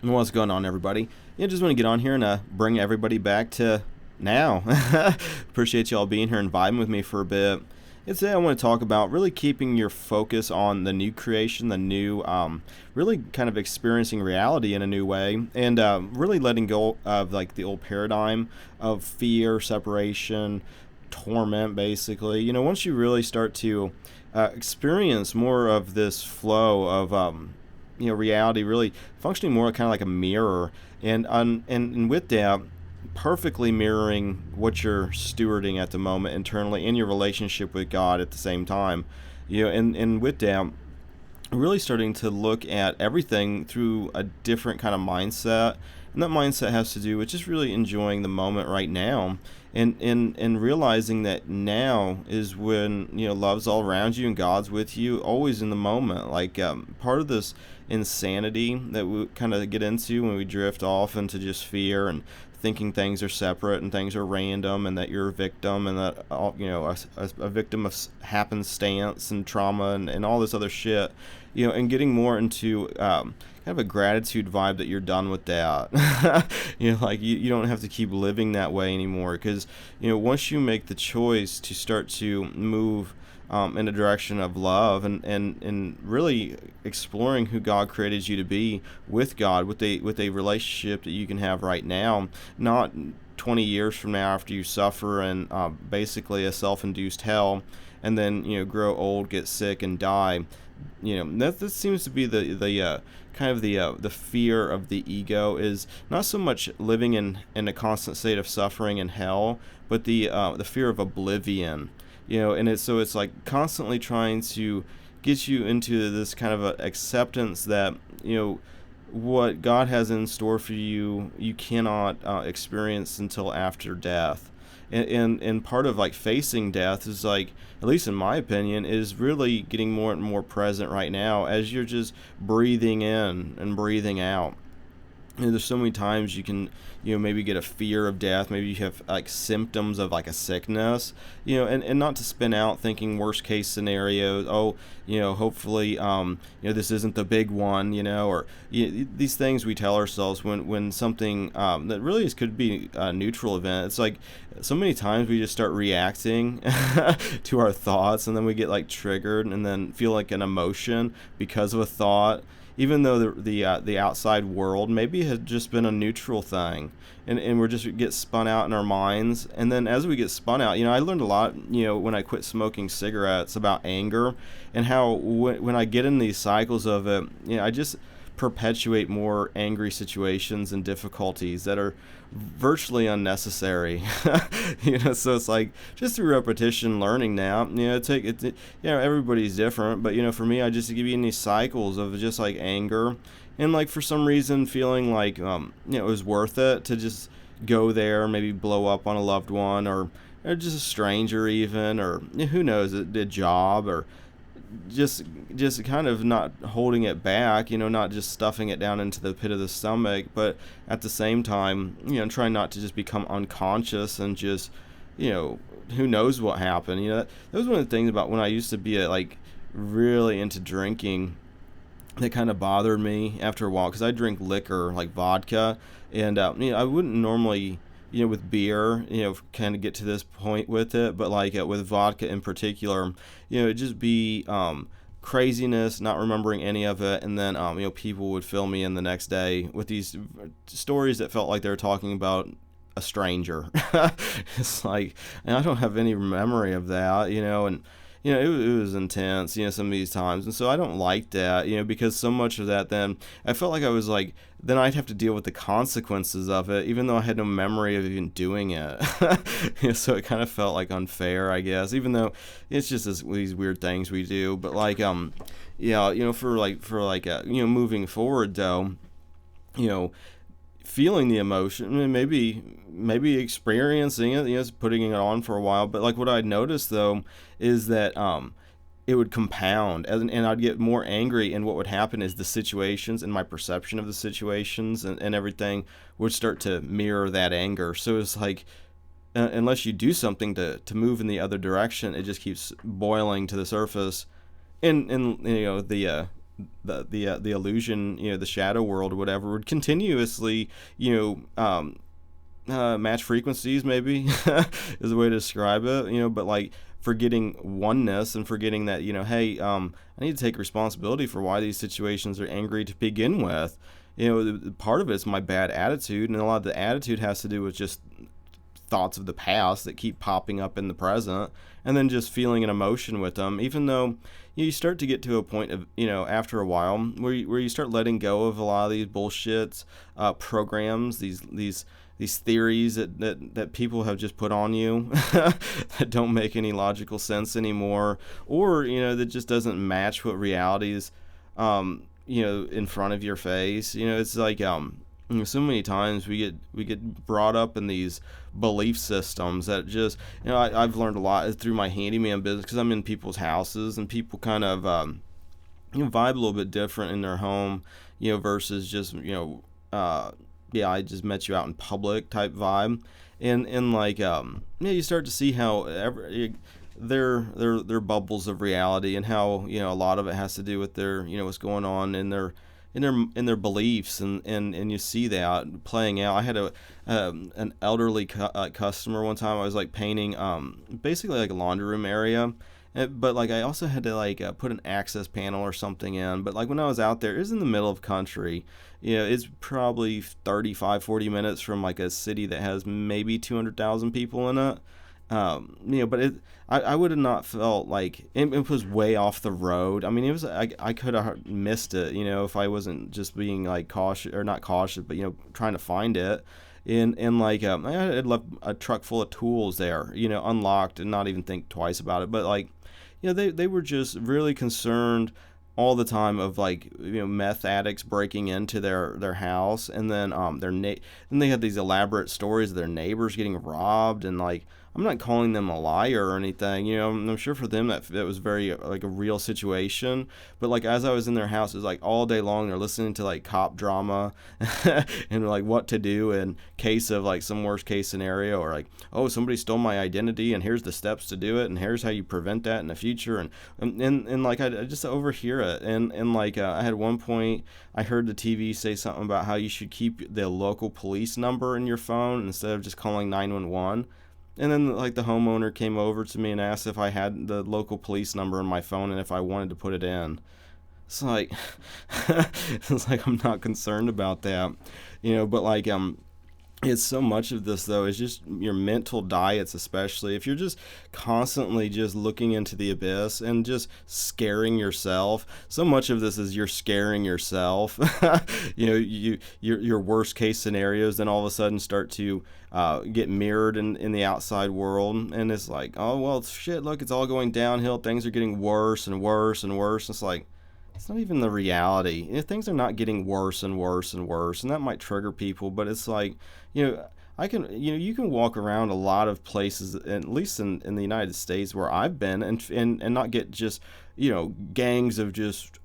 What's going on, everybody? Just want to get on here and bring everybody back to now. Appreciate y'all being here and vibing with me for a bit. Today I want to talk about really keeping your focus on the new creation, the new, really kind of experiencing reality in a new way, and really letting go of like the old paradigm of fear, separation, torment, basically. Once you really start to experience more of this flow of reality really functioning more kind of like a mirror, and with that, perfectly mirroring what you're stewarding at the moment internally in your relationship with God at the same time. And with that, really starting to look at everything through a different kind of mindset. And that mindset has to do with just really enjoying the moment right now, and realizing that now is when love's all around you and God's with you always in the moment. Like part of this insanity that we kind of get into when we drift off into just fear and thinking things are separate and things are random and that you're a victim, and that a victim of happenstance and trauma and all this other shit, and getting more into kind of a gratitude vibe that you're done with that. Like you don't have to keep living that way anymore, because once you make the choice to start to move in a direction of love, and really exploring who God created you to be with God, with a relationship that you can have right now, not 20 years from now after you suffer and basically a self-induced hell, and then grow old, get sick, and die. That seems to be the kind of the fear of the ego, is not so much living in a constant state of suffering and hell, but the fear of oblivion. And it's like constantly trying to get you into this kind of a acceptance that what God has in store for you, you cannot experience until after death. And part of like facing death is, like, at least in my opinion, is really getting more and more present right now as you're just breathing in and breathing out. There's so many times you can, maybe get a fear of death. Maybe you have like symptoms of like a sickness, and not to spin out thinking worst case scenarios. Oh, hopefully, this isn't the big one, or these things we tell ourselves when something that really could be a neutral event. It's like so many times we just start reacting to our thoughts, and then we get like triggered and then feel like an emotion because of a thought, even though the outside world maybe had just been a neutral thing, and we're just get spun out in our minds. And then as we get spun out, I learned a lot, when I quit smoking cigarettes, about anger, and how when I get in these cycles of it, I just perpetuate more angry situations and difficulties that are virtually unnecessary. So it's like just through repetition, learning now. Everybody's different, but for me, I just give you these cycles of just like anger, and like for some reason feeling like it was worth it to just go there, maybe blow up on a loved one, or just a stranger even, or who knows, a job, or just kind of not holding it back, not just stuffing it down into the pit of the stomach, but at the same time, trying not to just become unconscious and just, who knows what happened. That was one of the things about when I used to be like really into drinking that kind of bothered me after a while, because I drink liquor like vodka, and I wouldn't normally, with beer, kind of get to this point with it, but like with vodka in particular, it'd just be craziness, not remembering any of it, and then people would fill me in the next day with these stories that felt like they were talking about a stranger. It's like, and I don't have any memory of that, and it was intense, some of these times. And so I don't like that, because so much of that, then I felt like I was like, then I'd have to deal with the consequences of it, even though I had no memory of even doing it. So it kind of felt like unfair, I guess, even though it's just these weird things we do. But like, moving forward though, feeling the emotion, and maybe experiencing it, putting it on for a while. But like what I'd noticed though is that it would compound, and I'd get more angry, and what would happen is the situations and my perception of the situations and everything would start to mirror that anger. So it's like, unless you do something to move in the other direction, it just keeps boiling to the surface. And the illusion, the shadow world or whatever, would continuously, match frequencies, maybe is a way to describe it, but like forgetting oneness and forgetting that, hey, I need to take responsibility for why these situations are angry to begin with. Part of it is my bad attitude, and a lot of the attitude has to do with just thoughts of the past that keep popping up in the present, and then just feeling an emotion with them, even though you start to get to a point of, after a while, where you start letting go of a lot of these bullshits, programs, these theories that people have just put on you that don't make any logical sense anymore, or that just doesn't match what reality is, in front of your face. It's like so many times we get brought up in these belief systems that just, I've learned a lot through my handyman business, because I'm in people's houses, and people kind of vibe a little bit different in their home, versus just I just met you out in public type vibe, and like you start to see how they're bubbles of reality, and how a lot of it has to do with their what's going on in their beliefs, and you see that playing out. I had an elderly customer one time. I was like painting basically like a laundry room area, but like I also had to like put an access panel or something in. But like when I was out there, it was in the middle of country. It's probably 35-40 minutes from like a city that has maybe 200,000 people in it. But I would have not felt like it was way off the road. I mean, it was, I could have missed it, if I wasn't just being like cautious, or not cautious, but trying to find it. And like I had left a truck full of tools there, unlocked, and not even think twice about it. But like, they were just really concerned all the time of like meth addicts breaking into their house, and then then they had these elaborate stories of their neighbors getting robbed. And like, I'm not calling them a liar or anything, I'm sure for them that was very like a real situation. But like, as I was in their house, it was like all day long they're listening to like cop drama and like what to do in case of like some worst case scenario, or like, oh, somebody stole my identity and here's the steps to do it, and here's how you prevent that in the future. And like I just overhear it, and like I had one point I heard the TV say something about how you should keep the local police number in your phone instead of just calling 911. And then like the homeowner came over to me and asked if I had the local police number on my phone and if I wanted to put it in. It's like it's like I'm not concerned about that, but like it's so much of this though is just your mental diets, especially if you're just constantly just looking into the abyss and just scaring yourself. So much of this is you're scaring yourself. Your worst case scenarios then all of a sudden start to get mirrored in the outside world, and it's like, oh well, shit, look, it's all going downhill, things are getting worse and worse and worse. It's like, it's not even the reality. Things are not getting worse and worse and worse, and that might trigger people, but it's like, you can walk around a lot of places, at least in the United States where I've been, and not get just, gangs of just,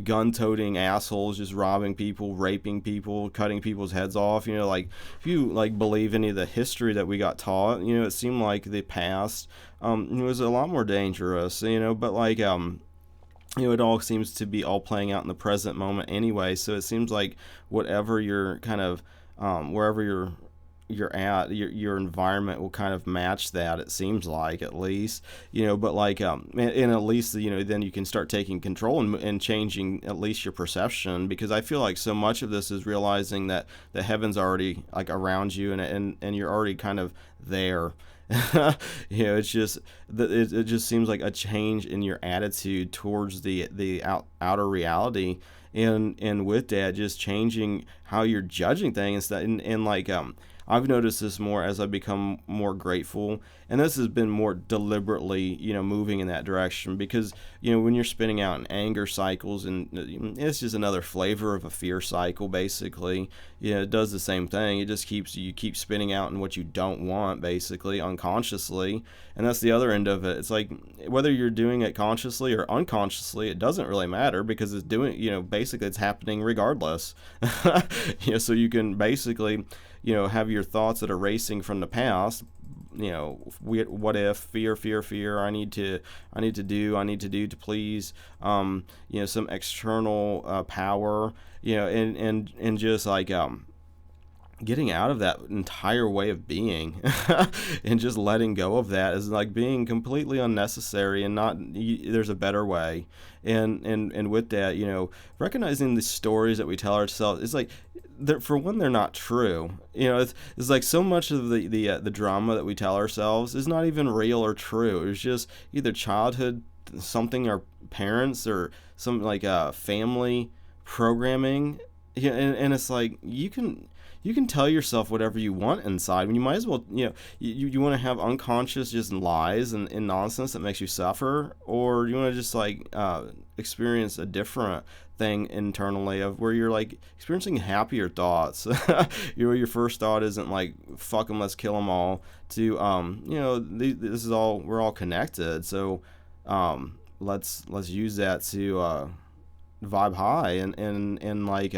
gun-toting assholes just robbing people, raping people, cutting people's heads off. Like, if you like believe any of the history that we got taught, it seemed like the past was a lot more dangerous, but like it all seems to be all playing out in the present moment anyway. So it seems like whatever you're kind of wherever you're at, your environment will kind of match that, it seems like, at least, but like and at least then you can start taking control and changing at least your perception, because I feel like so much of this is realizing that the heaven's already like around you, and you're already kind of there. It's just it just seems like a change in your attitude towards the outer reality, and with that, just changing how you're judging things. And like I've noticed this more as I've become more grateful, and this has been more deliberately, moving in that direction, because, when you're spinning out in anger cycles, and it's just another flavor of a fear cycle, basically. It does the same thing. It just you keep spinning out in what you don't want, basically, unconsciously, and that's the other end of it. It's like, whether you're doing it consciously or unconsciously, it doesn't really matter, because it's doing, basically it's happening regardless. So you can basically, have your thoughts that are racing from the past, what if, fear, I need to do to please, some external power, and just like, getting out of that entire way of being and just letting go of that is like being completely unnecessary, and not there's a better way. And with that, recognizing the stories that we tell ourselves, it's like, for one, they're not true. It's like so much of the drama that we tell ourselves is not even real or true. It's just either childhood, something our parents, or some like family programming. And it's like you can tell yourself whatever you want inside. When you might as well, you want to have unconscious just lies and nonsense that makes you suffer, or you want to just like experience a different thing internally of where you're like experiencing happier thoughts. Your first thought isn't like fuck them, let's kill them all, to this is all, we're all connected, so let's use that to vibe high, and like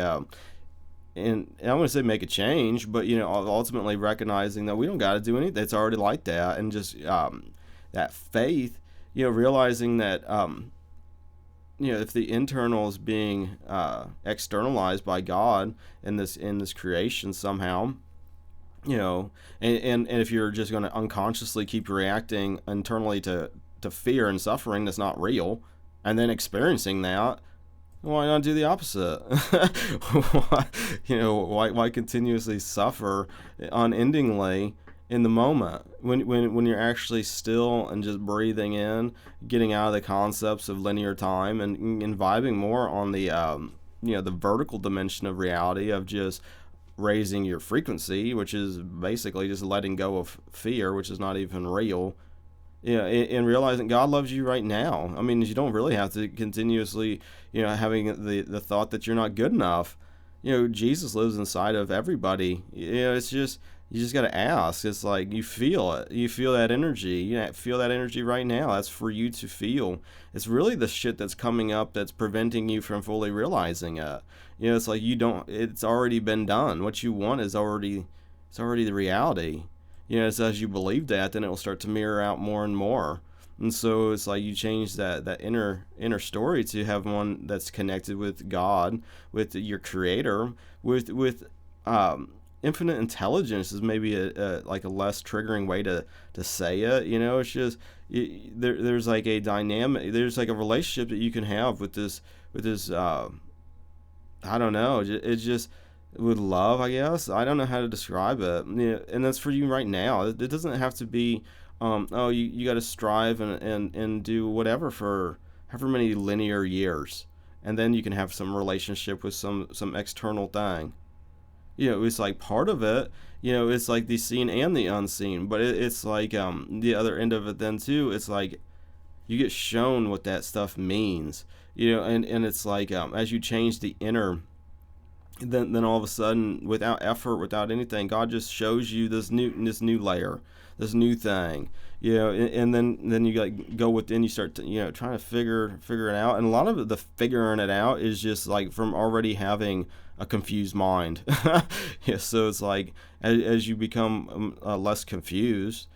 and I want to say make a change, but ultimately recognizing that we don't got to do anything. It's already like that, and just that faith, realizing that if the internal is being externalized by God in this creation somehow, and if you're just going to unconsciously keep reacting internally to fear and suffering that's not real, and then experiencing that, why not do the opposite? Why continuously suffer unendingly in the moment when you're actually still and just breathing in, getting out of the concepts of linear time, and vibing more on the the vertical dimension of reality, of just raising your frequency, which is basically just letting go of fear, which is not even real. And realizing God loves you right now. I mean, you don't really have to continuously, having the thought that you're not good enough. Jesus lives inside of everybody. It's just, you just got to ask. It's like, you feel it. You feel that energy. You feel that energy right now. That's for you to feel. It's really the shit that's coming up that's preventing you from fully realizing it. It's like it's already been done. What you want is already the reality. It's as you believe that, then it will start to mirror out more and more. And so it's like you change that inner story to have one that's connected with God, with your Creator, with infinite intelligence is maybe a like a less triggering way to say it. It's just there's like a dynamic, there's like a relationship that you can have with this I don't know, it's just with love, I guess. I don't know how to describe it. And that's for you right now. It doesn't have to be, you got to strive and do whatever for however many linear years, and then you can have some relationship with some external thing. It's like part of it. It's like the seen and the unseen, but it's like the other end of it then too. It's like you get shown what that stuff means. And it's like as you change the inner, then all of a sudden, without effort, without anything, God just shows you this new layer, this new thing, and then you like go within, you start to, trying to figure it out, and a lot of the figuring it out is just like from already having a confused mind. So it's like as you become less confused,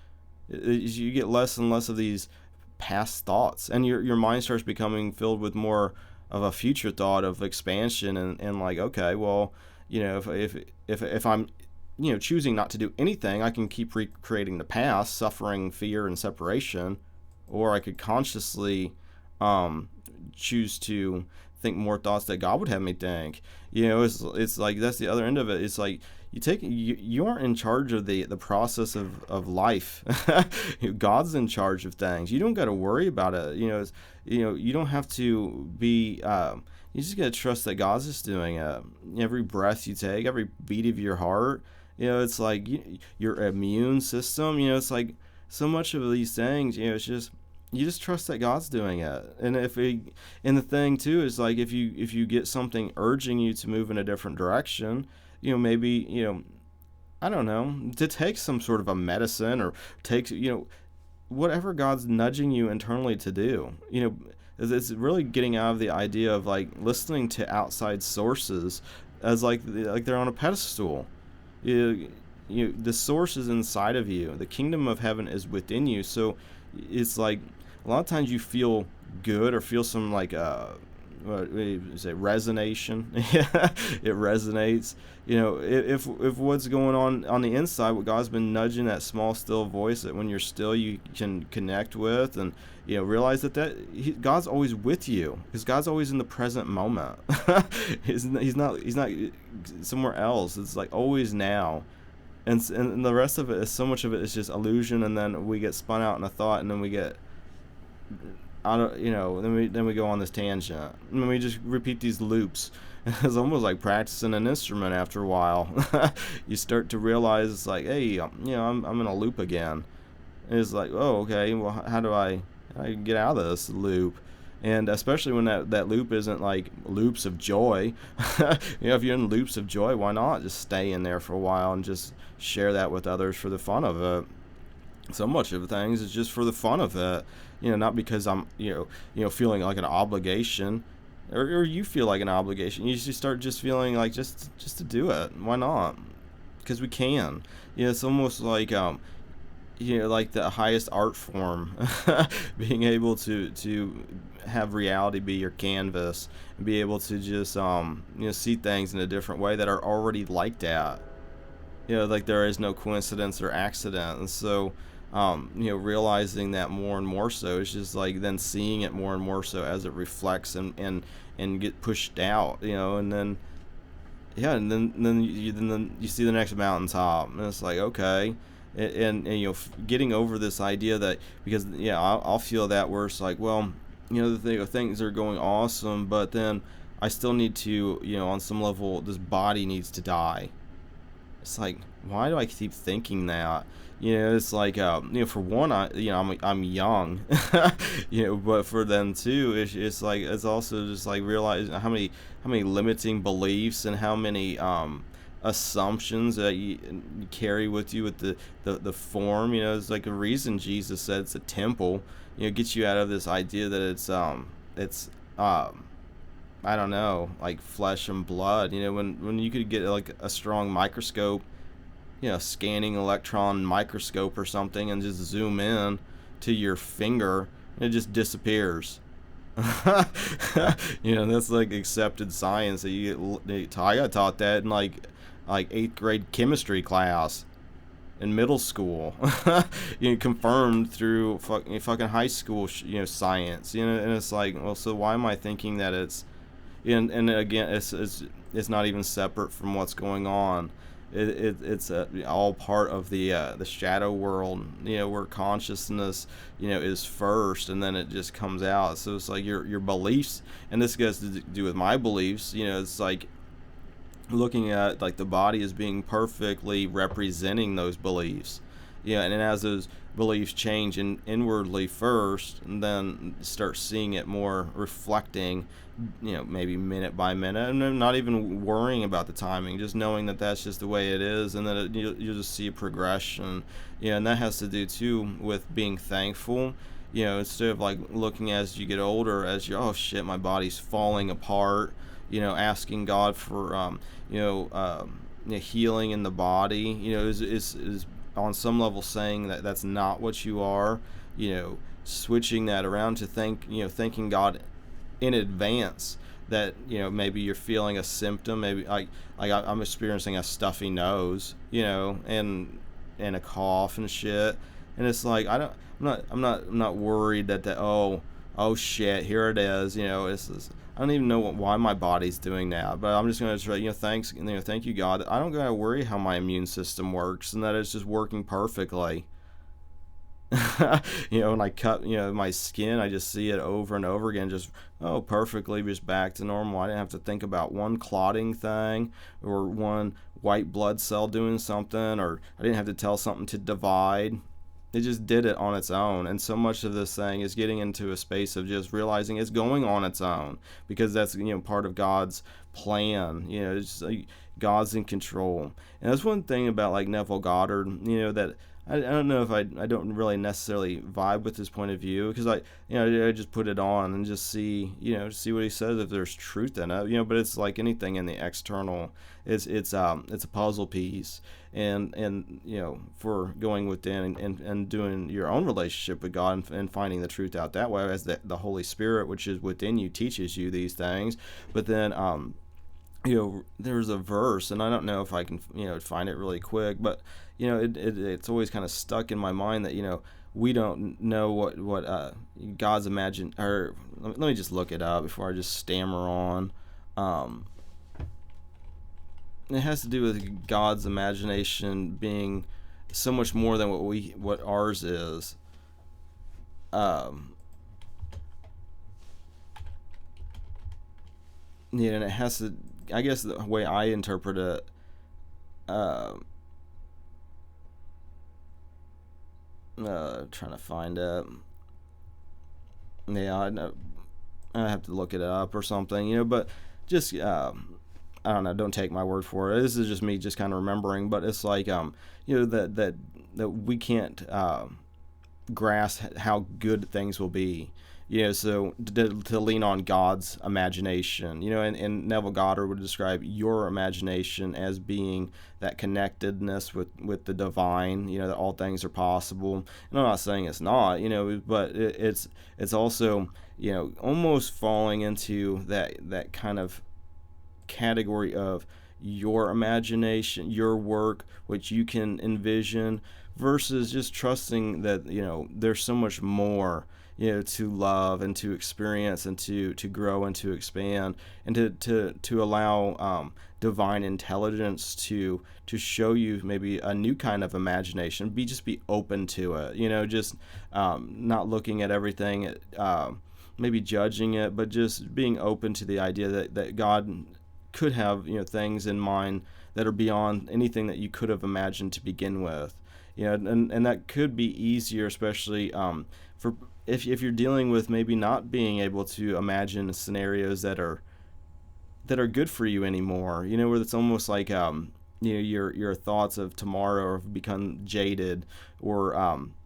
you get less and less of these past thoughts, and your mind starts becoming filled with more of a future thought of expansion, and like, okay, well, if I'm choosing not to do anything, I can keep recreating the past, suffering, fear, and separation, or I could consciously choose to think more thoughts that God would have me think. It's like that's the other end of it. It's like you aren't in charge of the process of life. God's in charge of things. You don't got to worry about it. You don't have to be. You just got to trust that God's just doing it. Every breath you take, every beat of your heart. It's like your immune system. It's like so much of these things. It's just. You just trust that God's doing it. And and the thing too is like if you get something urging you to move in a different direction, maybe, I don't know, to take some sort of a medicine, or take, whatever God's nudging you internally to do. It's really getting out of the idea of like listening to outside sources as like they're on a pedestal. the source is inside of you. The kingdom of heaven is within you. So it's like a lot of times you feel good or feel some like what do you say, resonation. It resonates. If what's going on the inside, what God's been nudging, that small still voice that when you're still you can connect with, and realize that God's always with you, because God's always in the present moment. he's not somewhere else. It's like always now. And the rest of it is, so much of it is just illusion, and then we get spun out in a thought, and then we get then we go on this tangent, and then we just repeat these loops. It's almost like practicing an instrument. After a while, you start to realize it's like, hey, I'm in a loop again. And it's like, oh, okay, well, how do I get out of this loop? And especially when that loop isn't like loops of joy. If you're in loops of joy, why not just stay in there for a while and just share that with others for the fun of it? So much of things is just for the fun of it, not because I'm, feeling like an obligation, or you feel like an obligation. You just start just feeling like just to do it. Why not? Because we can. It's almost like like the highest art form, being able to have reality be your canvas and be able to just see things in a different way that are already like that. Like there is no coincidence or accident. And so realizing that more and more so, it's just like then seeing it more and more so as it reflects and get pushed out, and then then you see the next mountaintop, and it's like, okay. And getting over this idea that, because I'll feel that where it's like, well, things are going awesome, but then I still need to, on some level, this body needs to die. It's like, why do I keep thinking that? It's like, for one, I'm young, but for them too, it's like, it's also just like realizing how many limiting beliefs and how many assumptions that you carry with you with the form. It's like a reason Jesus said it's a temple. Gets you out of this idea that it's I don't know, like flesh and blood. When you could get like a strong microscope, scanning electron microscope or something, and just zoom in to your finger, and it just disappears. That's like accepted science that I got taught that in like 8th grade chemistry class in middle school. Confirmed through fucking high school science. And it's like, well, so why am I thinking that it's and again, it's not even separate from what's going on. It's all part of the shadow world, where consciousness, is first, and then it just comes out. So it's like your beliefs, and this has to do with my beliefs. It's like looking at like the body as being perfectly representing those beliefs. And as those beliefs change inwardly first, and then start seeing it more reflecting, maybe minute by minute, and not even worrying about the timing, just knowing that that's just the way it is, and then you'll just see a progression. And that has to do too with being thankful. Instead of like looking as you get older as you're, oh shit, my body's falling apart, asking God for healing in the body, is on some level saying that that's not what you are, switching that around to thanking God in advance that, maybe you're feeling a symptom, maybe like I'm experiencing a stuffy nose, and a cough and shit, and it's like I'm not worried that oh shit, here it is, I don't even know why my body's doing that, but I'm just going to try, thank you, God. I don't got to worry how my immune system works, and that it's just working perfectly. When I cut, my skin, I just see it over and over again, just, perfectly, just back to normal. I didn't have to think about one clotting thing or one white blood cell doing something, or I didn't have to tell something to divide. It just did it on its own. And so much of this thing is getting into a space of just realizing it's going on its own, because that's, part of God's plan. It's like God's in control. And that's one thing about like Neville Goddard, that I don't know if I don't really necessarily vibe with his point of view, because I just put it on and just see what he says, if there's truth in it, but it's like anything in the external, it's a puzzle piece. And for going within and doing your own relationship with God, and finding the truth out that way, as the Holy Spirit, which is within you, teaches you these things. But then there's a verse, and I don't know if I can find it really quick, but it's always kind of stuck in my mind that we don't know what God's imagine, or let me just look it up before I just stammer on. It has to do with God's imagination being so much more than what ours is. And it has to, I guess the way I interpret it, trying to find it. Yeah, I have to look it up or something, but just I don't know. Don't take my word for it. This is just me, just kind of remembering. But it's like that we can't grasp how good things will be. So to lean on God's imagination, and Neville Goddard would describe your imagination as being that connectedness with the divine, that all things are possible. And I'm not saying it's not, but it's also, almost falling into that kind of category of your imagination, your work, which you can envision, versus just trusting that, there's so much more, to love and to experience and to grow and to expand, and to allow divine intelligence to show you maybe a new kind of imagination. Be open to it, just not looking at everything, maybe judging it, but just being open to the idea that God could have things in mind that are beyond anything that you could have imagined to begin with. And that could be easier, especially for if you're dealing with maybe not being able to imagine scenarios that are good for you anymore, where it's almost like your thoughts of tomorrow have become jaded or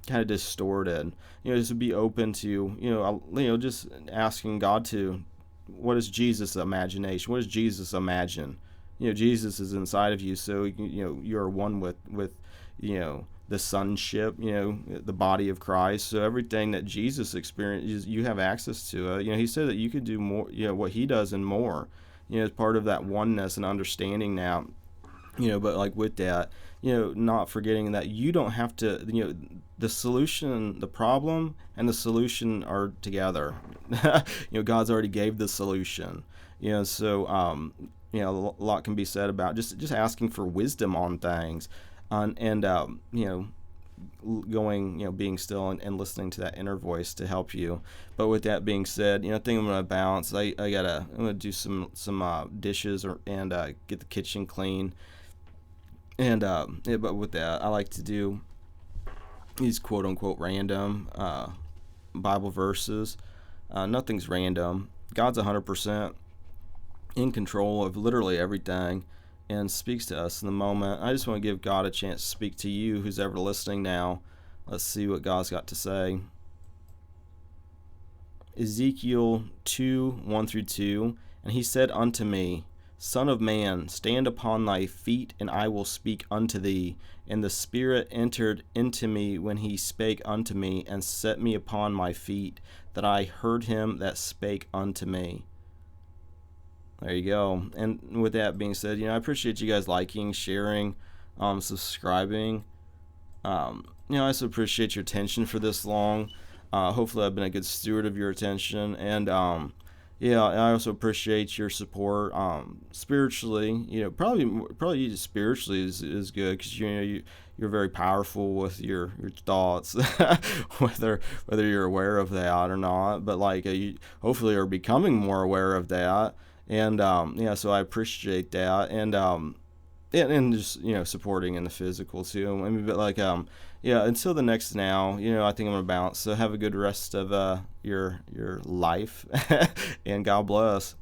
kind of distorted. Just to be open to just asking God to, what is Jesus' imagination? What does Jesus imagine? Jesus is inside of you, so you're one with the sonship, the body of Christ. So everything that Jesus experienced, you have access to it. He said that you could do more, what he does and more. As part of that oneness and understanding now. But like with that, not forgetting that you don't have to, the solution, the problem and the solution are together. God's already gave the solution. So a lot can be said about just asking for wisdom on things, and going, being still and listening to that inner voice to help you. But with that being said, I think I'm gonna bounce. I'm gonna do some dishes and get the kitchen clean. And but with that, I like to do these quote unquote random Bible verses. Nothing's random. God's 100% in control of literally everything, and speaks to us in the moment. I just want to give God a chance to speak to you, who's ever listening now. Let's see what God's got to say. Ezekiel 2:1-2, and he said unto me, Son of man, stand upon thy feet, and I will speak unto thee. And the Spirit entered into me when he spake unto me, and set me upon my feet, that I heard him that spake unto me. There you go. And with that being said, I appreciate you guys liking, sharing, subscribing. I also appreciate your attention for this long. Hopefully I've been a good steward of your attention. And I also appreciate your support spiritually. Probably spiritually is good, because you're very powerful with your thoughts, whether you're aware of that or not. But you hopefully are becoming more aware of that. And so I appreciate that, and just supporting in the physical too. But until the next now, I think I'm gonna bounce. So have a good rest of your life, and God bless.